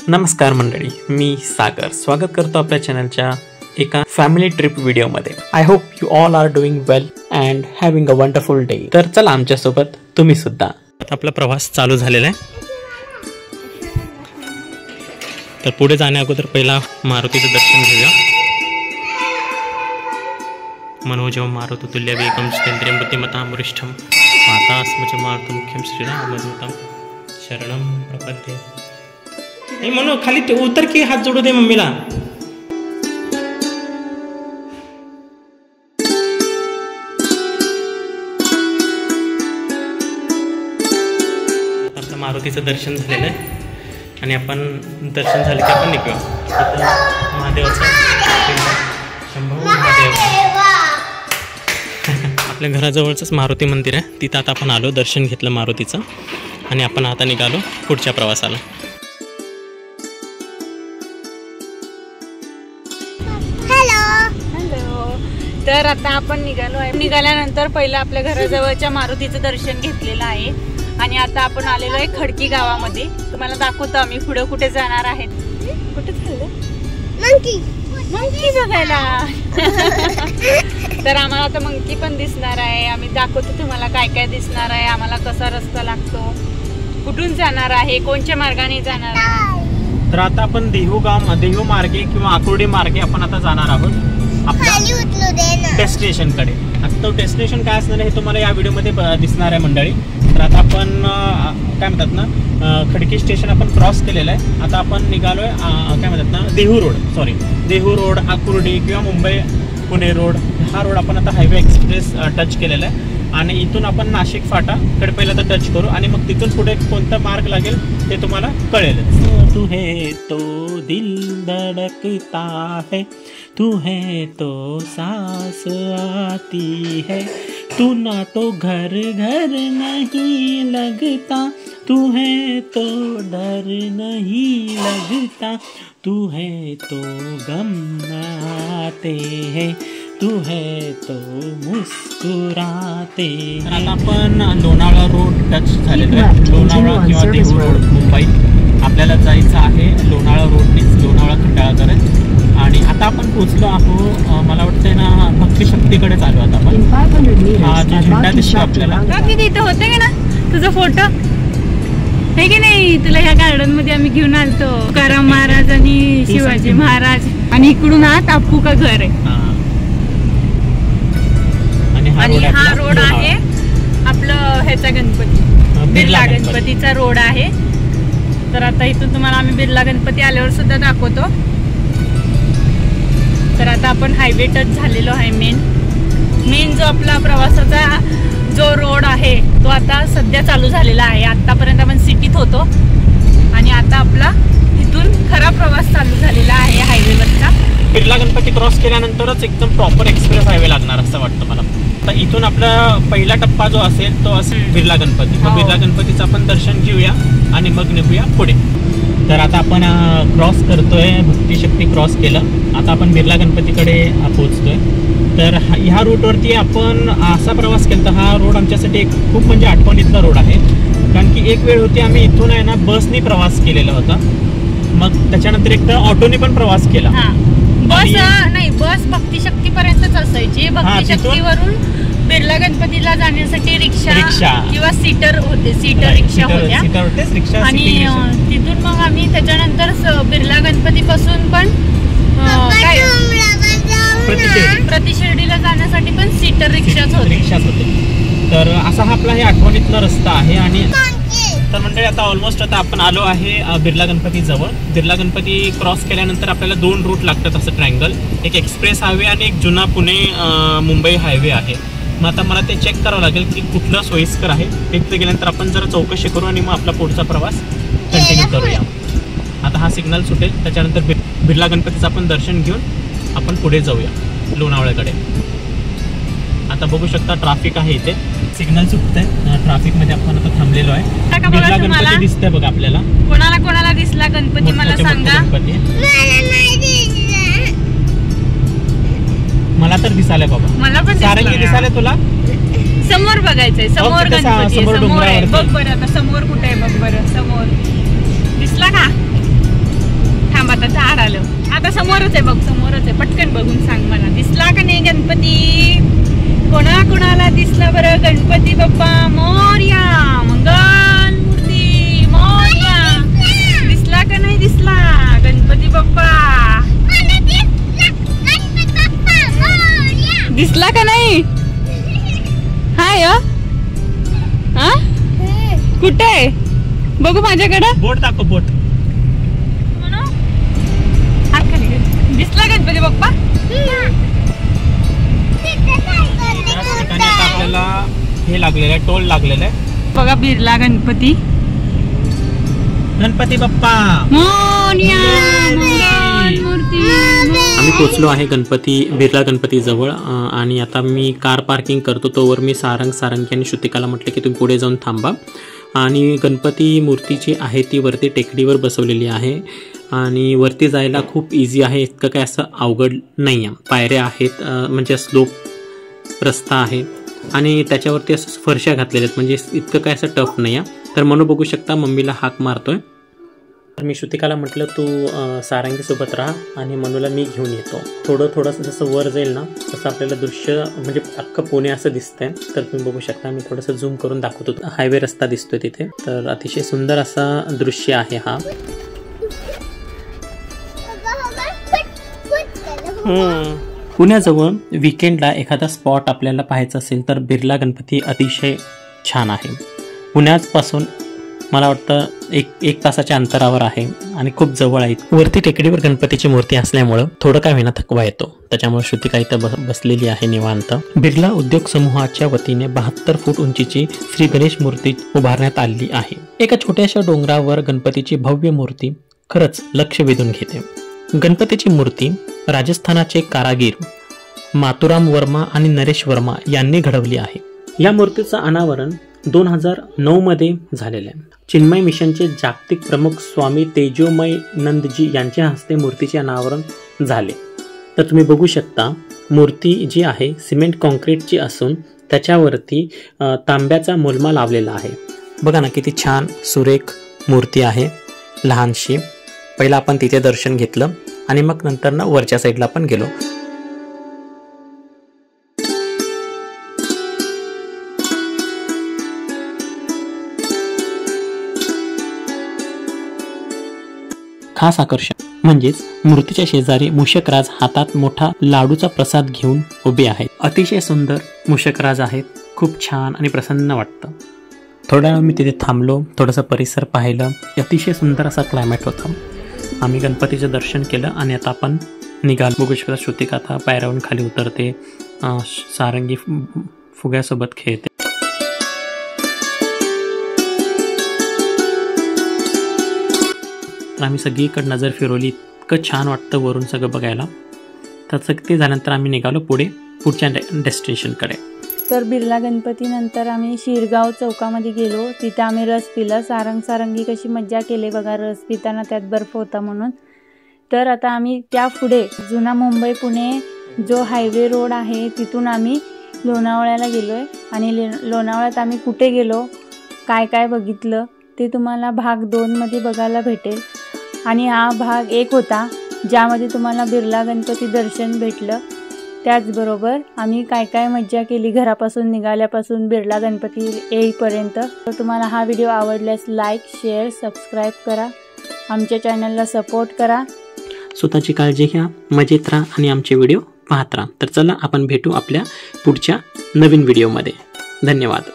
नमस्कार मंडळी, मी सागर स्वागत करतो आपल्या चॅनलच्या एका फॅमिली ट्रिप व्हिडिओमध्ये. I hope you all are doing well and having a wonderful day. तर चला आमच्यासोबत तुम्ही सुद्धा. आपला प्रवास चालू झालेला आहे. तर पुढे जाण्या अगोदर पहिला मारुतीचं दर्शन घेऊया. मनोजव मारुती तुल्यवेगम जितेंद्रियं बुद्धिमतां वरिष्ठं माता स्मच मारुतमुख्यं श्रीरामदूतं शरणं प्रपद्ये. नाही म्हणून खाली ते उतर की हात जोडू दे मम्मीला. आपलं मारुतीचं दर्शन झालेलं आहे आणि आपण दर्शन झाले की आपण निघूया. महादेवाचं शंभू महादेव आपल्या घराजवळचंच मारुती मंदिर आहे. तिथं आता आपण आलो, दर्शन घेतलं मारुतीचं आणि आपण आता निघालो पुढच्या प्रवासाला. तर आता आपण निघालो आहे. निघाल्यानंतर पहिलं आपल्या घराजवळच्या मारुतीचं दर्शन घेतलेलं आहे आणि आता आपण आलेलो आहे खडकी गावामध्ये. तुम्हाला दाखवतो आम्ही पुढे कुठे जाणार आहेत. कुठे चाललो? मंकी बघायला. तर आम्हाला आता मंकी पण दिसणार आहे. आम्ही दाखवतो तुम्हाला काय काय दिसणार आहे, आम्हाला कसा रस्ता लागतो, कुठून जाणार आहे, कोणत्या मार्गाने जाणार आहे. तर आता आपण देहू मार्गे किंवा आकुर्डी मार्गे आपण आता जाणार आहोत आपल्या डेस्टिनेशनकडे. आता तो डेस्टिनेशन काय असणार आहे हे तुम्हाला या व्हिडिओमध्ये दिसणार आहे मंडळी. तर आता आपण काय म्हणतात ना, खडकी स्टेशन आपण क्रॉस केलेलं आहे. आता आपण निघालोय काय म्हणतात ना, देहू रोड, आकुर्डी किंवा मुंबई पुणे रोड, हा रोड आपण आता हायवे एक्सप्रेस टच केलेला आहे आणि इथून आपण नाशिक फाटाकडे पहिला तर टच करू आणि मग तिथून पुढे कोणता मार्ग लागेल ते तुम्हाला कळेल. तू है तो दिल धड़कता है, तू है तो सांस आती है, तू ना तो घर घर नहीं लगता, तू है तो डर नहीं लगता, तू है तो गम आते हैं, तू है तो मुस्कुराते. आता आपण लोणावळा रोड टच झालेला आहे. लोणावळा किंवा देहू रोड मुंबई आपल्याला जायचं आहे. लोणावळा रोडनेच लोणावळा खंडाळा करत आणि आता आपण पोहोचलो आहोत. मला वाटतंय ना भक्ती शक्तीकडे चालू आता आपण. हा जो झेंडा दिसतो आपल्याला, इथं होते का ना तुझा फोटो आहे की नाही. तुला ह्या गार्डन मध्ये आम्ही घेऊन आलतो. तुकाराम महाराज आणि शिवाजी महाराज आणि इकडून आत अप्पू का घर आहे आणि हा रोड आहे आपलं ह्याचा गणपती, बिर्ला गणपतीचा रोड आहे. तर आता इथून तुम्हाला आम्ही बिर्ला गणपती आल्यावर सुद्धा दाखवतो. तर आता आपण हायवे टच झालेलो आहे. मेन जो आपला प्रवासाचा जो रोड आहे तो आता सध्या चालू झालेला आहे. आतापर्यंत आपण सिटीत होतो आणि आता आपला इथून खरा प्रवास चालू झालेला आहे हायवेवरचा. बिर्ला गणपती क्रॉस केल्यानंतरच एकदम प्रॉपर एक्सप्रेस हायवे लागणार असं वाटतं मला. तर इथून आपला पहिला टप्पा जो असेल तो असेल बिर्ला गणपती. मग बिर्ला गणपतीचं आपण दर्शन घेऊया आणि मग निघूया पुढे. तर आता आपण क्रॉस करतोय, भक्ती शक्ती क्रॉस केलं. आता आपण बिर्ला गणपतीकडे पोहोचतोय. तर ह्या रूटवरती आपण असा प्रवास केला. तर हा रोड आमच्यासाठी एक खूप म्हणजे आठवणीतला रोड आहे. कारण की एक वेळ होती आम्ही इथून आहे ना बसनी प्रवास केलेला होता. मग त्याच्यानंतर एक तर ऑटोने पण प्रवास केला. बस नाही, बस भक्ती शक्तीपर्यंतच असायची. भक्ती शक्तीवरून बिर्ला गणपतीला जाण्यासाठी रिक्षा किंवा सीटर रिक्षा होत्या आणि तिथून मग आम्ही त्याच्यानंतर बिर्ला गणपती पासून पण प्रतिशिर्डीला जाण्यासाठी पण सीटर रिक्षाच होते. तर असा हा आपला हे आठवणीतला रस्ता आहे. आणि तर मंडळी आता ऑलमोस्ट आता आपण आलो आहे बिर्ला गणपती जवळ. बिर्ला गणपती क्रॉस केल्यानंतर आपल्याला 2 रूट लागतात असं ट्रायंगल. एक एक्सप्रेस हायवे आणि एक जुना पुणे मुंबई हायवे आहे. मग आता मला ते चेक करावं लागेल की कुठलं सोयीस्कर आहे. तिथे गेल्यानंतर आपण जरा चौकशी करू आणि मग आपला पुढचा प्रवास कंटिन्यू करूया. आता हा सिग्नल सुटेल, त्याच्यानंतर बिर्ला गणपतीचं आपण दर्शन घेऊन आपण पुढे जाऊया लोणावळ्याकडे. आता बघू शकता ट्रॅफिक आहे इथे, सिग्नल सुटतंय. ट्रॅफिकमध्ये आपण आता थांबलेलो आहे. बिर्ला गणपती दिसतंय बघा आपल्याला. कोणाला दिसला गणपती मला सांगा. मला तर दिसायला बाबा. मला पण सारंगी दिसायला तुला. समोर बघायचंय, समोर गणपती समोर आहे. बघ बरं आता समोर कुठे आहे, बघ बरं समोर दिसला का. समोरच आहे बघ, समोरच आहे. पटकन बघून सांग मला, दिसला का नाही गणपती? कोणाला दिसला बरं गणपती बाप्पा मोरया? मंगल मूर्ती मोरया. दिसला का नाही दिसला गणपती बाप्पा? दिसला का नाही? हाय हा, कुठे बघू माझ्याकडे? बोट दाखव, बोट. हात खाली कर. दिसला गणपती बाप्पा? आपल्याला हे लागलेलं आहे, टोल लागलेलं आहे बघा. बिर्ला गणपती, गणपती बाप्पा मोरया. मंगल मूर्ती. आम्ही पोचलो आहे बिर्ला गणपती जवळ. आणि आता मी कार पार्किंग करतो, तोवर मी सारंगी आणि श्रुतिकाला म्हटलं की तुम्ही पुढे जाऊन थांबा. आणि गणपती मूर्ती जी आहे ती वरती टेकडीवर बसवलेली आहे आणि वरती जायला खूप इझी आहे, इतकं काय असं अवघड नाही आहे. पायऱ्या आहेत, म्हणजे स्लोप रस्ता आहे आणि त्याच्यावरती असं फरशा घातलेल्या आहेत, म्हणजे इतकं काय असं टफ नाही आहे. तर म्हणून बघू शकता मम्मीला हाक मारतोय. तर मी श्रुतिकाला म्हटलं तू सारंगीसोबत राहा आणि मनूला मी घेऊन येतो. थोडंसं जसं वर जाईल ना तसं आपल्याला दृश्य म्हणजे अख्खं पुणे असं दिसतंय. तर तुम्ही बघू शकता, मी थोडंसं झूम करून दाखवतो. हायवे रस्ता दिसतोय तिथे. तर अतिशय सुंदर असा दृश्य आहे हा. पुण्याजवळ विकेंडला एखादा स्पॉट आपल्याला पाहायचा असेल तर बिर्ला गणपती अतिशय छान आहे. पुण्यापासून मला वाटतं एक तासाच्या अंतरावर आहे आणि खूप जवळ आहे. वरती टेकडीवर गणपतीची मूर्ती असल्यामुळं थोडं काय होईना थकवा येतो. त्याच्यामुळे श्रुतिका इथं बसलेली आहे निवांत. बिर्ला उद्योग समूहाच्या वतीने 72 फूट उंचीची श्री गणेश मूर्ती उभारण्यात आली आहे. एका छोट्याशा डोंगरावर गणपतीची भव्य मूर्ती खरंच लक्ष वेधून घेते. गणपतीची मूर्ती राजस्थानाचे कारागीर मातुराम वर्मा आणि नरेश वर्मा यांनी घडवली आहे. या मूर्तीचं अनावरण 2009 मध्ये झालेलं आहे. चिन्मय मिशनचे जागतिक प्रमुख स्वामी तेजोमय नंदजी यांच्या हस्ते मूर्तीचे अनावरण झाले. तर तुम्ही बघू शकता मूर्ती जी आहे सिमेंट कॉन्क्रीटची असून त्याच्यावरती तांब्याचा मुलमा लावलेला आहे. बघा ना किती छान सुरेख मूर्ती आहे, लहानशी. पहिला आपण तिथे दर्शन घेतलं आणि मग नंतर ना वरच्या साईडला पण गेलो. खास आकर्षण म्हणजेच मूर्तीच्या शेजारी मूषकराज हातात मोठा लाडूचा प्रसाद घेऊन उभे आहेत. अतिशय सुंदर मूषकराज आहेत, खूप छान आणि प्रसन्न वाटतं. थोड्या वेळ मी तिथे थांबलो, थोडंसं परिसर पाहिलं. अतिशय सुंदर असा क्लायमेट होता. आम्ही गणपतीचं दर्शन केलं आणि आता आपण निघालो. बघू शकता श्रुतिका आता पायऱ्यावरून खाली उतरते, सारंगी फुग्यासोबत खेळते. आम्ही सगळीकडे नजर फिरवली, इतकं छान वाटतं वरून सगळं बघायला. तर ते झाल्यानंतर आम्ही निघालो पुढच्या डेस्टिनेशनकडे. तर बिर्ला गणपती नंतर आम्ही शिरगाव चौकामध्ये गेलो. तिथे आम्ही रस पिला. सारंगी कशी मज्जा केली बघा, रस पिताना त्यात बर्फ होता म्हणून. तर आता आम्ही त्या पुढे जुना मुंबई पुणे जो हायवे रोड आहे तिथून आम्ही लोणावळ्याला गेलो आहे. आणि लोणावळ्यात आम्ही कुठे गेलो, काय काय बघितलं ते तुम्हाला भाग 2 मध्ये बघायला भेटेल. आणि हा भाग 1 होता ज्यामध्ये तुम्हाला बिर्ला गणपती दर्शन भेटलं. त्याचबरोबर आम्ही काय काय मज्जा केली घरापासून निघाल्यापासून बिर्ला गणपती येईपर्यंत. तर तुम्हाला हा व्हिडिओ आवडल्यास लाईक, शेअर, सबस्क्राईब करा. आमच्या चॅनलला सपोर्ट करा. स्वतःची काळजी घ्या, मजेत राहा आणि आमचे व्हिडिओ पाहत राहा. तर चला आपण भेटू आपल्या पुढच्या नवीन व्हिडिओमध्ये. धन्यवाद.